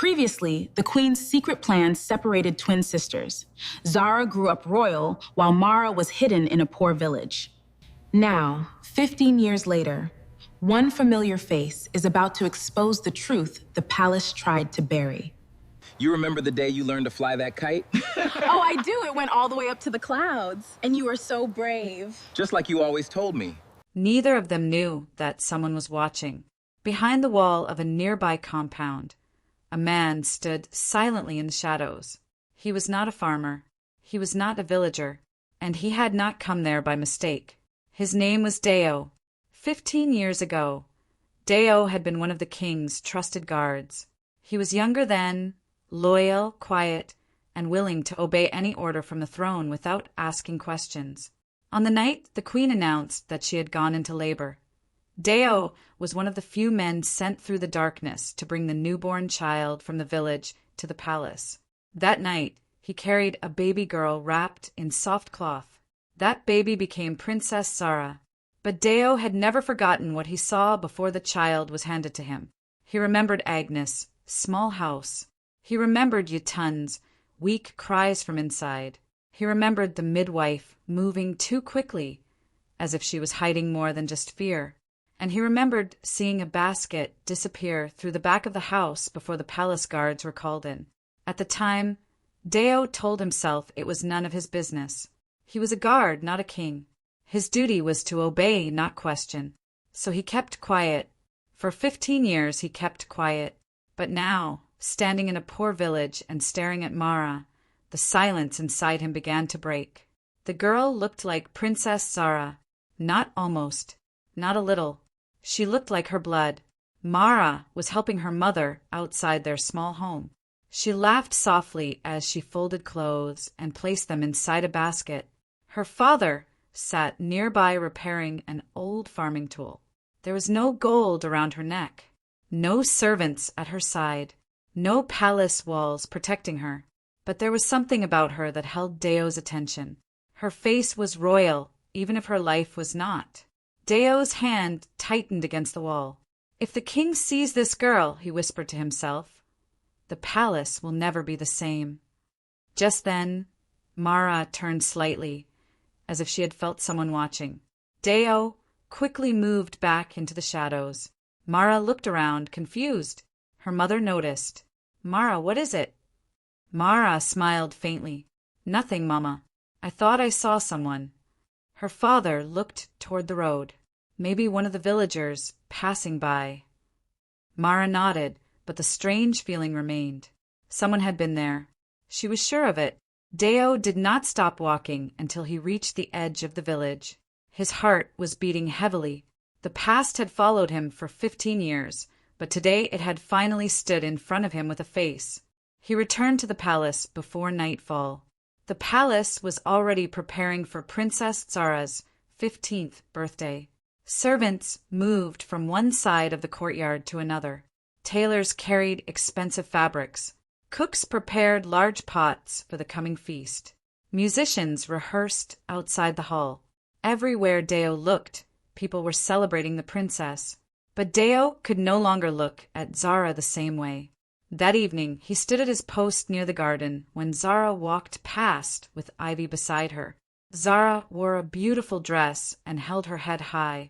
Previously, the queen's secret plan separated twin sisters. Zara grew up royal, while Mara was hidden in a poor village. Now, 15 years later, one familiar face is about to expose the truth the palace tried to bury. You remember the day you learned to fly that kite? Oh, I do. It went all the way up to the clouds. And you were so brave. Just like you always told me. Neither of them knew that someone was watching. Behind the wall of a nearby compound, a man stood silently in the shadows. He was not a farmer. He was not a villager. And he had not come there by mistake. His name was Deo. 15 years ago, Deo had been one of the king's trusted guards. He was younger then, loyal, quiet, and willing to obey any order from the throne without asking questions. On the night the queen announced that she had gone into labor, Deo was one of the few men sent through the darkness to bring the newborn child from the village to the palace. That night, he carried a baby girl wrapped in soft cloth. That baby became Princess Zara. But Deo had never forgotten what he saw before the child was handed to him. He remembered Agnes' small house. He remembered Yutun's weak cries from inside. He remembered the midwife moving too quickly, as if she was hiding more than just fear. And he remembered seeing a basket disappear through the back of the house before the palace guards were called in. At the time, Deo told himself it was none of his business. He was a guard, not a king. His duty was to obey, not question. So he kept quiet. For 15 years he kept quiet. But now, standing in a poor village and staring at Mara, the silence inside him began to break. The girl looked like Princess Zara. Not almost. Not a little. She looked like her blood. Mara was helping her mother outside their small home. She laughed softly as she folded clothes and placed them inside a basket. Her father sat nearby repairing an old farming tool. There was no gold around her neck, no servants at her side, no palace walls protecting her. But there was something about her that held Deo's attention. Her face was royal, even if her life was not. Deo's hand tightened against the wall. If the king sees this girl, he whispered to himself, the palace will never be the same. Just then, Mara turned slightly, as if she had felt someone watching. Deo quickly moved back into the shadows. Mara looked around, confused. Her mother noticed. "Mara, what is it?" Mara smiled faintly. "Nothing, Mama. I thought I saw someone." Her father looked toward the road. Maybe one of the villagers passing by. Mara nodded, but the strange feeling remained. Someone had been there. She was sure of it. Deo did not stop walking until he reached the edge of the village. His heart was beating heavily. The past had followed him for 15 years, but today it had finally stood in front of him with a face. He returned to the palace before nightfall. The palace was already preparing for Princess Zara's 15th birthday. Servants moved from one side of the courtyard to another. Tailors carried expensive fabrics. Cooks prepared large pots for the coming feast. Musicians rehearsed outside the hall. Everywhere Deo looked, people were celebrating the princess. But Deo could no longer look at Zara the same way. That evening, he stood at his post near the garden when Zara walked past with Ivy beside her. Zara wore a beautiful dress and held her head high,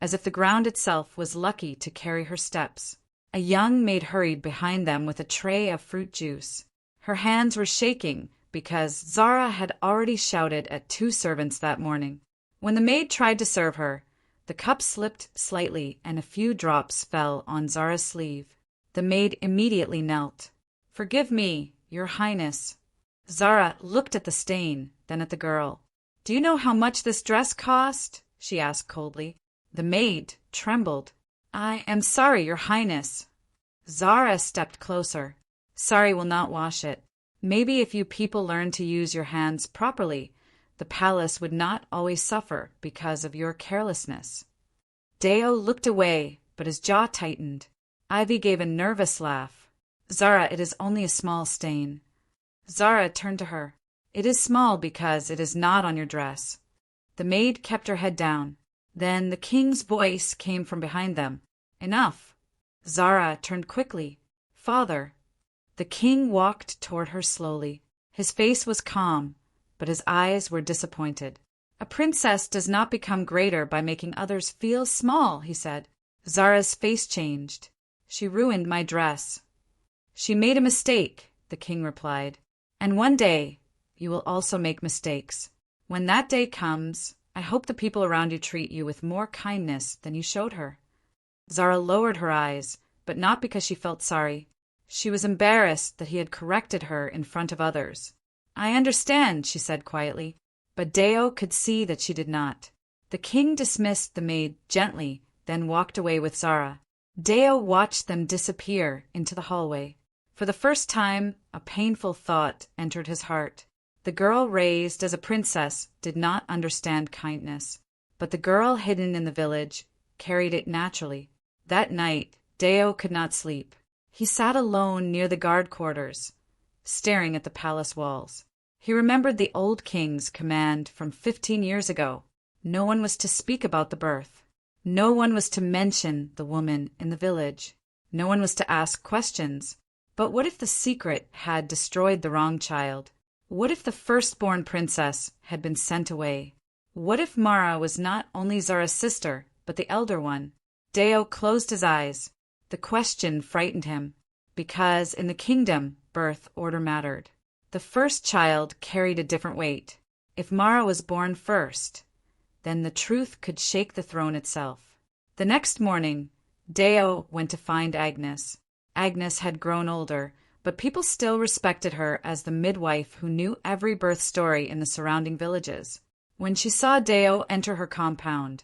as if the ground itself was lucky to carry her steps. A young maid hurried behind them with a tray of fruit juice. Her hands were shaking because Zara had already shouted at 2 servants that morning. When the maid tried to serve her, the cup slipped slightly and a few drops fell on Zara's sleeve. The maid immediately knelt. "Forgive me, Your Highness." Zara looked at the stain, then at the girl. "Do you know how much this dress cost?" she asked coldly. The maid trembled. "I am sorry, Your Highness." Zara stepped closer. "Sorry will not wash it. Maybe if you people learned to use your hands properly, the palace would not always suffer because of your carelessness." Deo looked away, but his jaw tightened. Ivy gave a nervous laugh. "Zara, it is only a small stain." Zara turned to her. "It is small because it is not on your dress." The maid kept her head down. Then the king's voice came from behind them. "Enough." Zara turned quickly. "Father." The king walked toward her slowly. His face was calm, but his eyes were disappointed. A princess does not become greater by making others feel small, he said. Zara's face changed. She ruined my dress. She made a mistake, the king replied. And one day, you will also make mistakes. When that day comes, I hope the people around you treat you with more kindness than you showed her. Zara lowered her eyes, but not because she felt sorry. She was embarrassed that he had corrected her in front of others. I understand, she said quietly, but Deo could see that she did not. The king dismissed the maid gently, then walked away with Zara. Deo watched them disappear into the hallway. For the first time, a painful thought entered his heart. The girl raised as a princess did not understand kindness, but the girl hidden in the village carried it naturally. That night, Deo could not sleep. He sat alone near the guard quarters, staring at the palace walls. He remembered the old king's command from 15 years ago. No one was to speak about the birth. No one was to mention the woman in the village. No one was to ask questions. But what if the secret had destroyed the wrong child? What if the firstborn princess had been sent away? What if Mara was not only Zara's sister, but the elder one? Deo closed his eyes. The question frightened him, because in the kingdom, birth order mattered. The first child carried a different weight. If Mara was born first, then the truth could shake the throne itself. The next morning, Deo went to find Agnes. Agnes had grown older, but people still respected her as the midwife who knew every birth story in the surrounding villages. When she saw Deo enter her compound,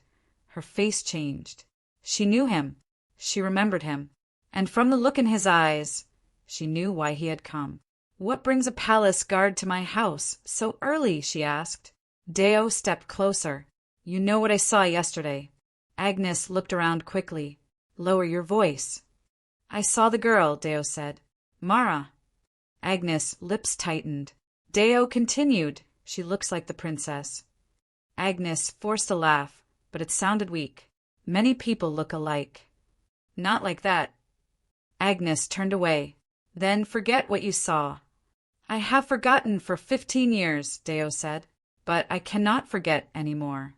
her face changed. She knew him. She remembered him. And from the look in his eyes, she knew why he had come. "What brings a palace guard to my house so early?" she asked. Deo stepped closer. "You know what I saw yesterday." Agnes looked around quickly. "Lower your voice." "I saw the girl," Deo said. "Mara." Agnes' lips tightened. Deo continued, "She looks like the princess." Agnes forced a laugh, but it sounded weak. "Many people look alike." "Not like that." Agnes turned away. "Then forget what you saw." "I have forgotten for 15 years, Deo said, "but I cannot forget any more."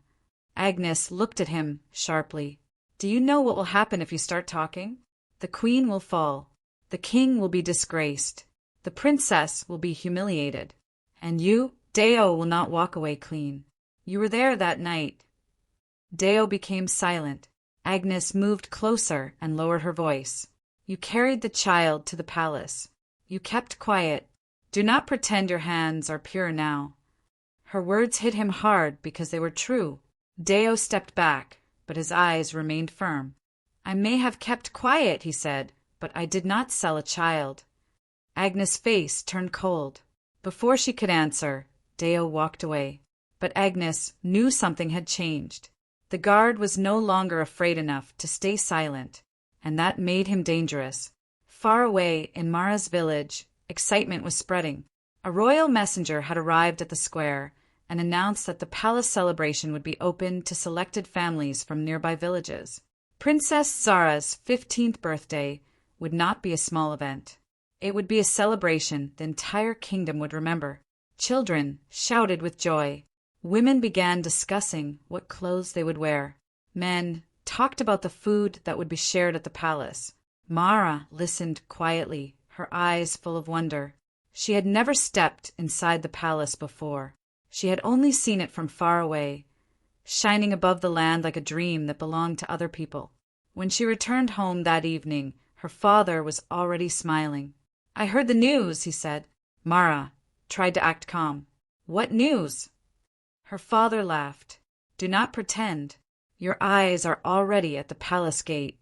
Agnes looked at him sharply. "Do you know what will happen if you start talking? The queen will fall. The king will be disgraced. The princess will be humiliated. And you, Deo, will not walk away clean. You were there that night." Deo became silent. Agnes moved closer and lowered her voice. "You carried the child to the palace. You kept quiet. Do not pretend your hands are pure now." Her words hit him hard because they were true. Deo stepped back, but his eyes remained firm. "I may have kept quiet," he said, "but I did not sell a child." Agnes' face turned cold. Before she could answer, Deo walked away. But Agnes knew something had changed. The guard was no longer afraid enough to stay silent, and that made him dangerous. Far away in Mara's village, excitement was spreading. A royal messenger had arrived at the square and announced that the palace celebration would be open to selected families from nearby villages. Princess Zara's 15th birthday would not be a small event. It would be a celebration the entire kingdom would remember. Children shouted with joy. Women began discussing what clothes they would wear. Men talked about the food that would be shared at the palace. Mara listened quietly, her eyes full of wonder. She had never stepped inside the palace before. She had only seen it from far away, shining above the land like a dream that belonged to other people. When she returned home that evening, her father was already smiling. "I heard the news," he said. Mara tried to act calm. "What news?" Her father laughed. "Do not pretend. Your eyes are already at the palace gate."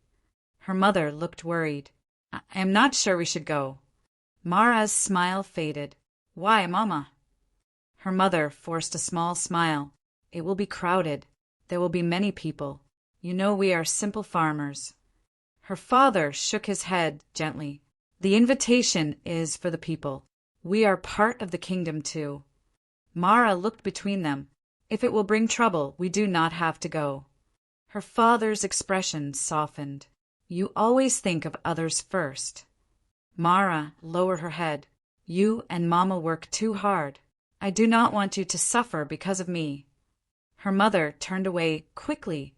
Her mother looked worried. "I am not sure we should go." Mara's smile faded. "Why, Mama?" Her mother forced a small smile. "It will be crowded. There will be many people. You know we are simple farmers." Her father shook his head gently. "The invitation is for the people. We are part of the kingdom too." Mara looked between them. "If it will bring trouble, we do not have to go." Her father's expression softened. "You always think of others first." Mara lowered her head. You and Mama work too hard. I do not want you to suffer because of me. Her mother turned away quickly,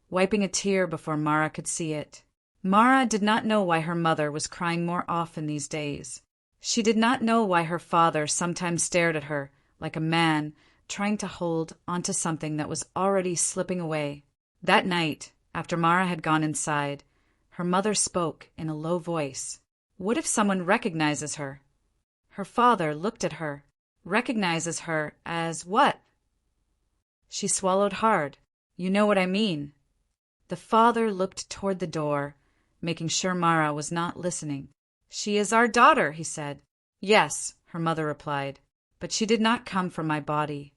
wiping a tear before Mara could see it. Mara did not know why her mother was crying more often these days. She did not know why her father sometimes stared at her like a man trying to hold onto something that was already slipping away. That night, after Mara had gone inside, her mother spoke in a low voice. What if someone recognizes her? Her father looked at her. Recognizes her as what? She swallowed hard. You know what I mean. The father looked toward the door, making sure Mara was not listening. She is our daughter, he said. Yes, her mother replied, but she did not come from my body.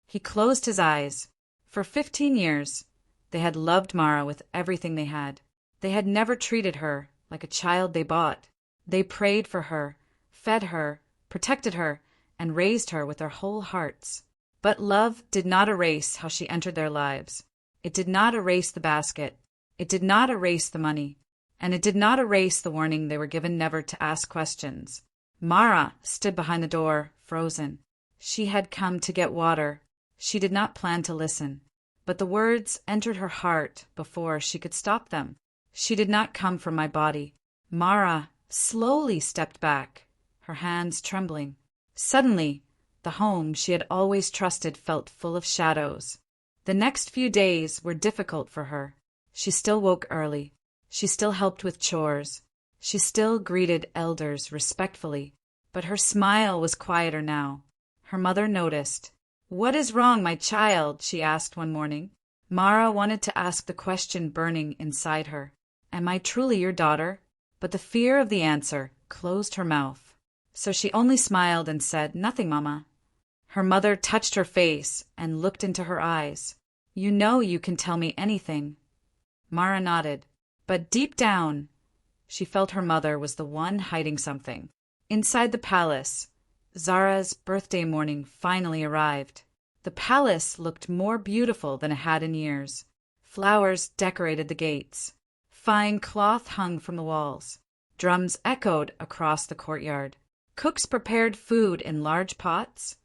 He closed his eyes. For 15 years, they had loved Mara with everything they had. They had never treated her like a child they bought. They prayed for her, fed her, protected her, and raised her with their whole hearts. But love did not erase how she entered their lives. It did not erase the basket. It did not erase the money. And it did not erase the warning they were given never to ask questions. Mara stood behind the door, frozen. She had come to get water. She did not plan to listen. But the words entered her heart before she could stop them. She did not come from my body. Mara slowly stepped back, her hands trembling. Suddenly, the home she had always trusted felt full of shadows. The next few days were difficult for her. She still woke early. She still helped with chores. She still greeted elders respectfully. But her smile was quieter now. Her mother noticed. What is wrong, my child? She asked one morning. Mara wanted to ask the question burning inside her. Am I truly your daughter? But the fear of the answer closed her mouth. So she only smiled and said, Nothing, Mama. Her mother touched her face and looked into her eyes. You know you can tell me anything. Mara nodded. But deep down, she felt her mother was the one hiding something. Inside the palace, Zara's birthday morning finally arrived. The palace looked more beautiful than it had in years. Flowers decorated the gates. Fine cloth hung from the walls. Drums echoed across the courtyard. Cooks prepared food in large pots,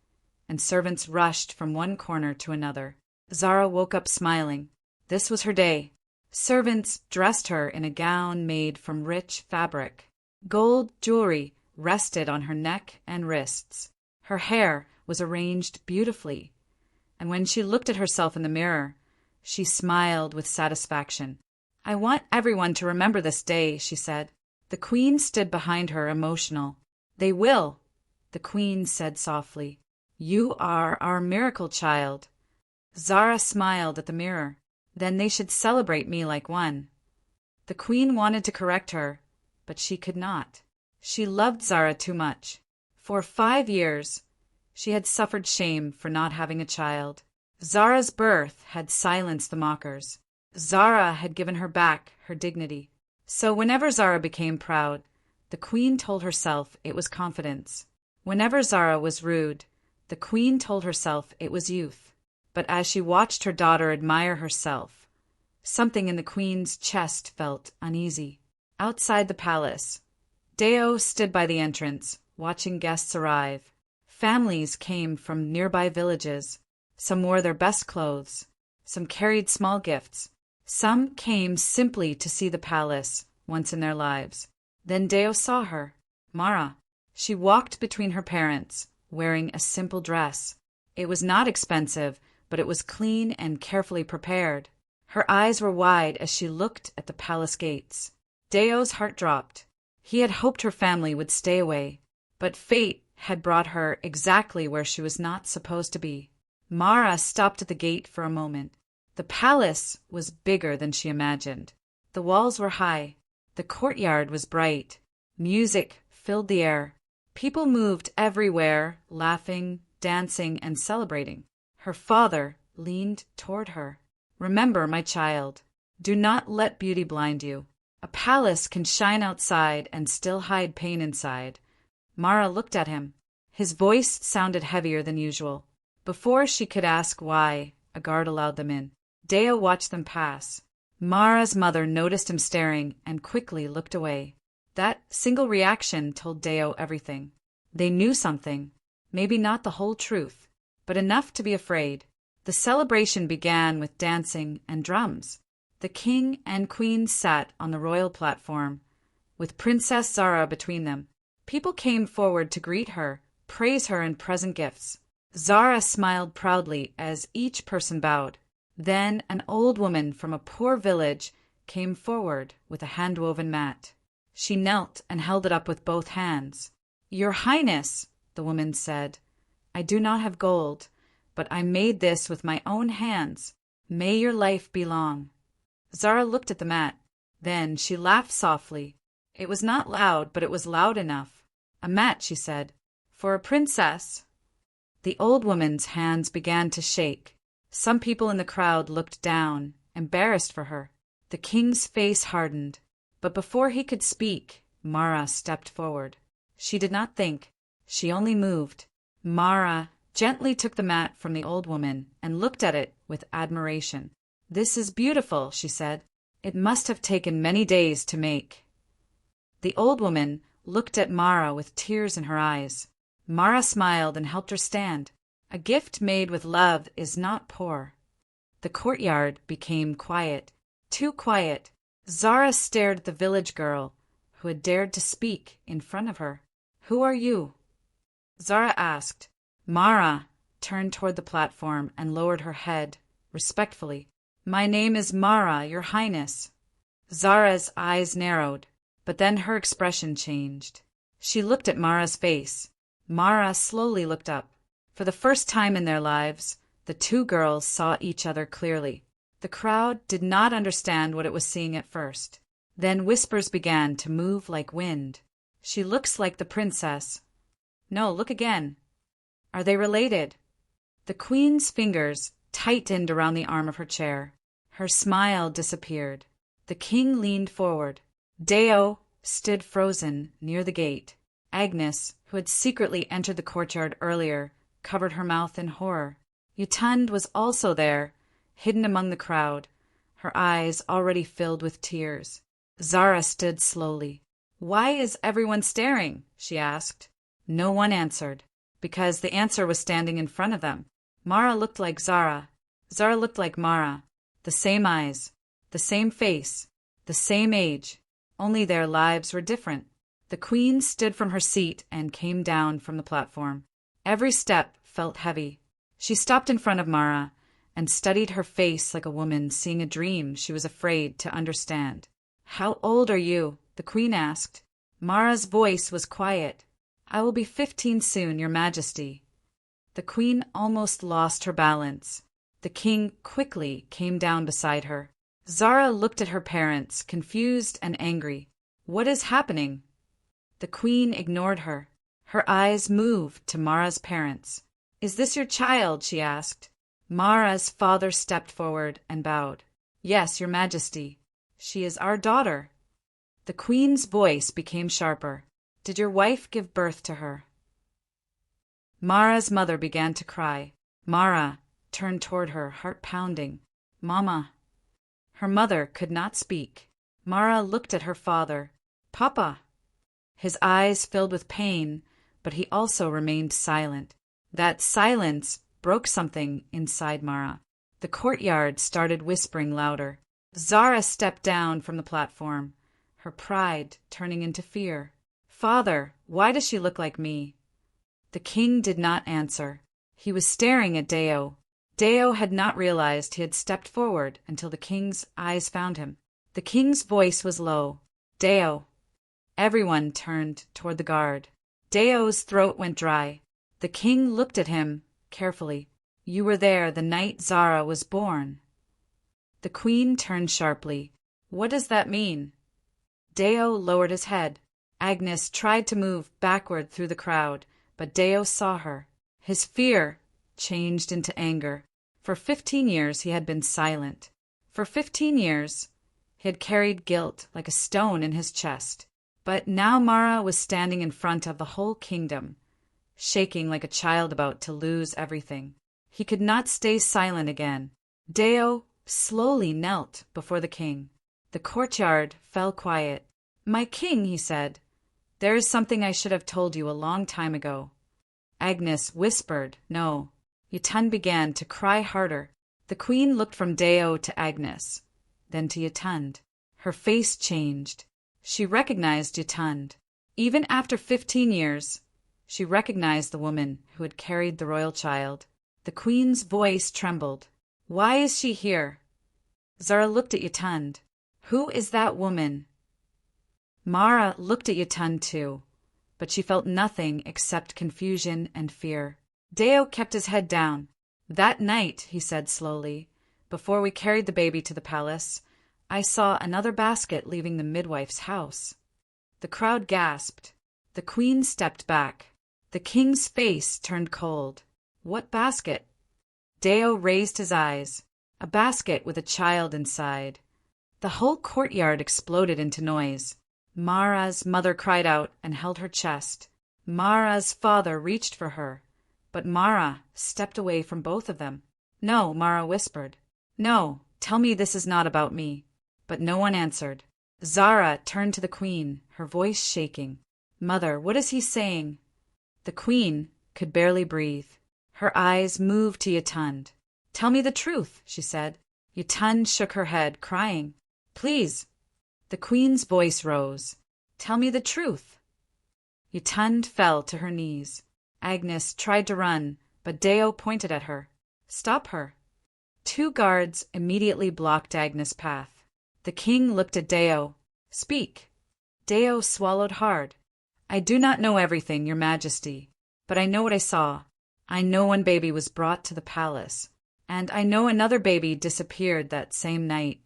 and servants rushed from one corner to another. Zara woke up smiling. This was her day. Servants dressed her in a gown made from rich fabric. Gold jewelry rested on her neck and wrists. Her hair was arranged beautifully, and when she looked at herself in the mirror, she smiled with satisfaction. I want everyone to remember this day, she said. The queen stood behind her, emotional. They will, the queen said softly. You are our miracle child. Zara smiled at the mirror. Then they should celebrate me like one. The queen wanted to correct her, but she could not. She loved Zara too much. For 5 years, she had suffered shame for not having a child. Zara's birth had silenced the mockers. Zara had given her back her dignity. So whenever Zara became proud, the queen told herself it was confidence. Whenever Zara was rude, the queen told herself it was youth. But as she watched her daughter admire herself, something in the queen's chest felt uneasy. Outside the palace, Deo stood by the entrance, watching guests arrive. Families came from nearby villages. Some wore their best clothes. Some carried small gifts. Some came simply to see the palace once in their lives. Then Deo saw her, Mara. She walked between her parents, wearing a simple dress. It was not expensive, but it was clean and carefully prepared. Her eyes were wide as she looked at the palace gates. Deo's heart dropped. He had hoped her family would stay away, but fate had brought her exactly where she was not supposed to be. Mara stopped at the gate for a moment. The palace was bigger than she imagined. The walls were high. The courtyard was bright. Music filled the air. People moved everywhere, laughing, dancing, and celebrating. Her father leaned toward her. Remember, my child, do not let beauty blind you. A palace can shine outside and still hide pain inside. Mara looked at him. His voice sounded heavier than usual. Before she could ask why, a guard allowed them in. Deo watched them pass. Mara's mother noticed him staring and quickly looked away. That single reaction told Deo everything. They knew something, maybe not the whole truth, but enough to be afraid. The celebration began with dancing and drums. The king and queen sat on the royal platform, with Princess Zara between them. People came forward to greet her, praise her, and present gifts. Zara smiled proudly as each person bowed. Then an old woman from a poor village came forward with a hand-woven mat. She knelt and held it up with both hands. "Your Highness," the woman said, "I do not have gold, but I made this with my own hands. May your life be long." Zara looked at the mat. Then she laughed softly. It was not loud, but it was loud enough. "A mat," she said, "for a princess." The old woman's hands began to shake. Some people in the crowd looked down, embarrassed for her. The king's face hardened. But before he could speak, Mara stepped forward. She did not think. She only moved. Mara gently took the mat from the old woman and looked at it with admiration. "This is beautiful," she said. "It must have taken many days to make." The old woman looked at Mara with tears in her eyes. Mara smiled and helped her stand. A gift made with love is not poor. The courtyard became quiet, too quiet. Zara stared at the village girl who had dared to speak in front of her. "Who are you?" Zara asked. Mara turned toward the platform and lowered her head respectfully. "My name is Mara, your highness." Zara's eyes narrowed, but then her expression changed. She looked at Mara's face. Mara slowly looked up. For the first time in their lives, the two girls saw each other clearly. The crowd did not understand what it was seeing at first. Then whispers began to move like wind. "She looks like the princess." "No, look again." "Are they related?" The queen's fingers tightened around the arm of her chair. Her smile disappeared. The king leaned forward. Deo stood frozen near the gate. Agnes, who had secretly entered the courtyard earlier, covered her mouth in horror. Yutund was also there, hidden among the crowd, her eyes already filled with tears. Zara stood slowly. "Why is everyone staring?" she asked. No one answered, because the answer was standing in front of them. Mara looked like Zara. Zara looked like Mara. The same eyes, the same face, the same age, only their lives were different. The queen stood from her seat and came down from the platform. Every step felt heavy. She stopped in front of Mara and studied her face like a woman seeing a dream she was afraid to understand. "How old are you?" the queen asked. Mara's voice was quiet. "I will be 15 soon, your majesty." The queen almost lost her balance. The king quickly came down beside her. Zara looked at her parents, confused and angry. "What is happening?" The queen ignored her. Her eyes moved to Mara's parents. "Is this your child?" she asked. Mara's father stepped forward and bowed. "Yes, your majesty. She is our daughter." The queen's voice became sharper. "Did your wife give birth to her?" Mara's mother began to cry. Mara turned toward her, heart pounding. "Mama." Her mother could not speak. Mara looked at her father. "Papa." His eyes filled with pain, but he also remained silent. That silence broke something inside Mara. The courtyard started whispering louder. Zara stepped down from the platform, her pride turning into fear. "Father, why does she look like me?" The king did not answer. He was staring at Deo. Deo had not realized he had stepped forward until the king's eyes found him. The king's voice was low. "Deo." Everyone turned toward the guard. Deo's throat went dry. The king looked at him carefully. "You were there the night Zara was born." The queen turned sharply. "What does that mean?" Deo lowered his head. Agnes tried to move backward through the crowd, but Deo saw her. His fear changed into anger. For 15 years he had been silent. For 15 years he had carried guilt like a stone in his chest. But now Mara was standing in front of the whole kingdom, shaking like a child about to lose everything. He could not stay silent again. Deo slowly knelt before the king. The courtyard fell quiet. My king, he said, there is something I should have told you a long time ago. Agnes whispered, no. Yutun began to cry harder. The queen looked from Deo to Agnes, then to Yutun. Her face changed. She recognized Yutun. Even after 15 years, she recognized the woman who had carried the royal child. The queen's voice trembled. Why is she here? Zara looked at Yutun. Who is that woman? Mara looked at Yutun too, but she felt nothing except confusion and fear. Deo kept his head down. That night, he said slowly, before we carried the baby to the palace, I saw another basket leaving the midwife's house. The crowd gasped. The queen stepped back. The king's face turned cold. What basket? Deo raised his eyes. A basket with a child inside. The whole courtyard exploded into noise. Mara's mother cried out and held her chest. Mara's father reached for her, but Mara stepped away from both of them. No, Mara whispered. No, tell me this is not about me. But no one answered. Zara turned to the queen, her voice shaking. Mother, what is he saying? The queen could barely breathe. Her eyes moved to Yutun. Tell me the truth, she said. Yutun shook her head, crying. Please. The queen's voice rose. Tell me the truth. Yutun fell to her knees. Agnes tried to run, but Deo pointed at her. Stop her. 2 guards immediately blocked Agnes' path. The king looked at Deo. Speak. Deo swallowed hard. I do not know everything, your majesty, but I know what I saw. I know one baby was brought to the palace, and I know another baby disappeared that same night.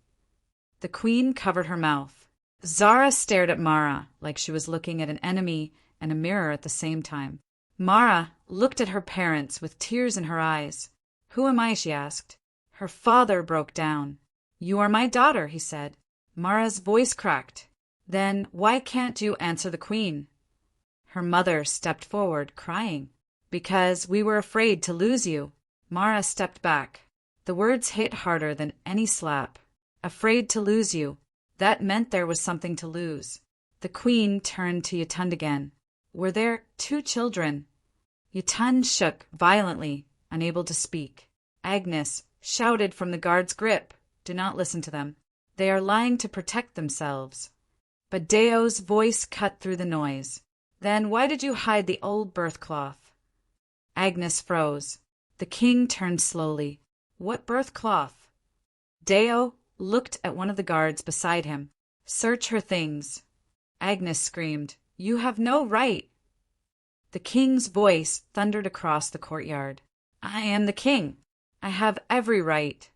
The queen covered her mouth. Zara stared at Mara like she was looking at an enemy and a mirror at the same time. Mara looked at her parents with tears in her eyes. Who am I? She asked. Her father broke down. You are my daughter, he said. Mara's voice cracked. Then why can't you answer the queen? Her mother stepped forward, crying. Because we were afraid to lose you. Mara stepped back. The words hit harder than any slap. Afraid to lose you. That meant there was something to lose. The queen turned to Yutun again. Were there 2 children? Yutun shook violently, unable to speak. Agnes shouted from the guard's grip. Do not listen to them. They are lying to protect themselves. But Deo's voice cut through the noise. Then why did you hide the old birth cloth? Agnes froze. The king turned slowly. What birth cloth? Deo looked at one of the guards beside him. Search her things. Agnes screamed. You have no right. The king's voice thundered across the courtyard. I am the king. I have every right.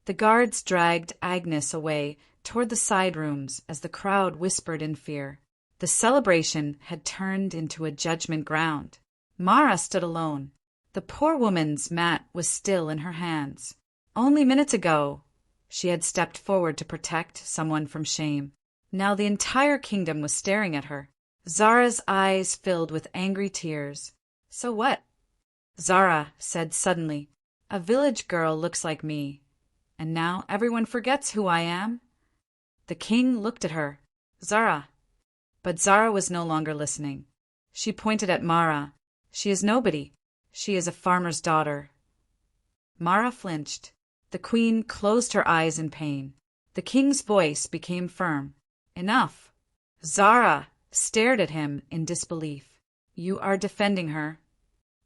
The guards dragged Agnes away toward the side rooms as the crowd whispered in fear. The celebration had turned into a judgment ground. Mara stood alone. The poor woman's mat was still in her hands. Only minutes ago, she had stepped forward to protect someone from shame. Now the entire kingdom was staring at her. Zara's eyes filled with angry tears. So what? Zara said suddenly, a village girl looks like me. And now everyone forgets who I am? The king looked at her. Zara. But Zara was no longer listening. She pointed at Mara. She is nobody. She is a farmer's daughter. Mara flinched. The queen closed her eyes in pain. The king's voice became firm. Enough. Zara stared at him in disbelief. You are defending her.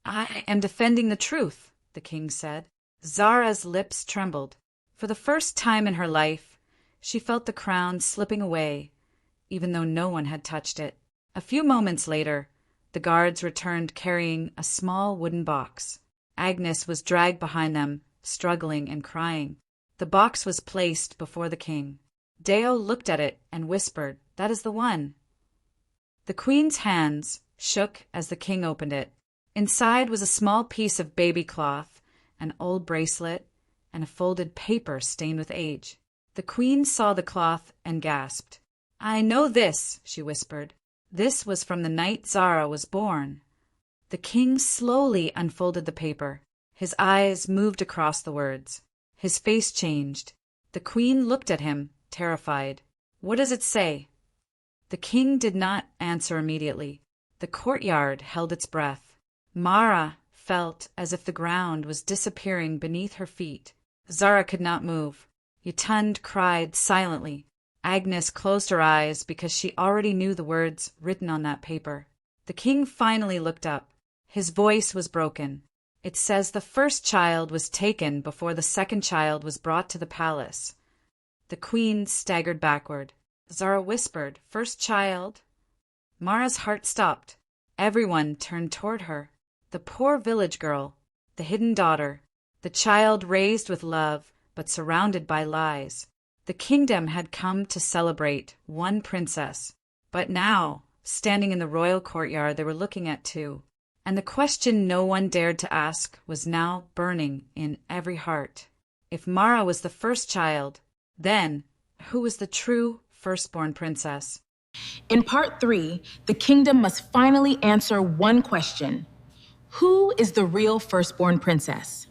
I am defending the truth, the king said. Zara's lips trembled. For the first time in her life, she felt the crown slipping away, even though no one had touched it. A few moments later, the guards returned carrying a small wooden box. Agnes was dragged behind them, struggling and crying. The box was placed before the king. Deo looked at it and whispered, That is the one. The queen's hands shook as the king opened it. Inside was a small piece of baby cloth, an old bracelet, and a folded paper stained with age. The queen saw the cloth and gasped. I know this, she whispered. This was from the night Zara was born. The king slowly unfolded the paper. His eyes moved across the words. His face changed. The queen looked at him, terrified. What does it say? The king did not answer immediately. The courtyard held its breath. Mara felt as if the ground was disappearing beneath her feet. Zara could not move. Yutund cried silently. Agnes closed her eyes because she already knew the words written on that paper. The king finally looked up. His voice was broken. It says the first child was taken before the second child was brought to the palace. The queen staggered backward. Zara whispered, "First child." Mara's heart stopped. Everyone turned toward her. The poor village girl, the hidden daughter, the child raised with love but surrounded by lies. The kingdom had come to celebrate one princess, but now, standing in the royal courtyard, they were looking at two. And the question no one dared to ask was now burning in every heart. If Mara was the first child, then who was the true firstborn princess? In part 3, the kingdom must finally answer one question. Who is the real firstborn princess?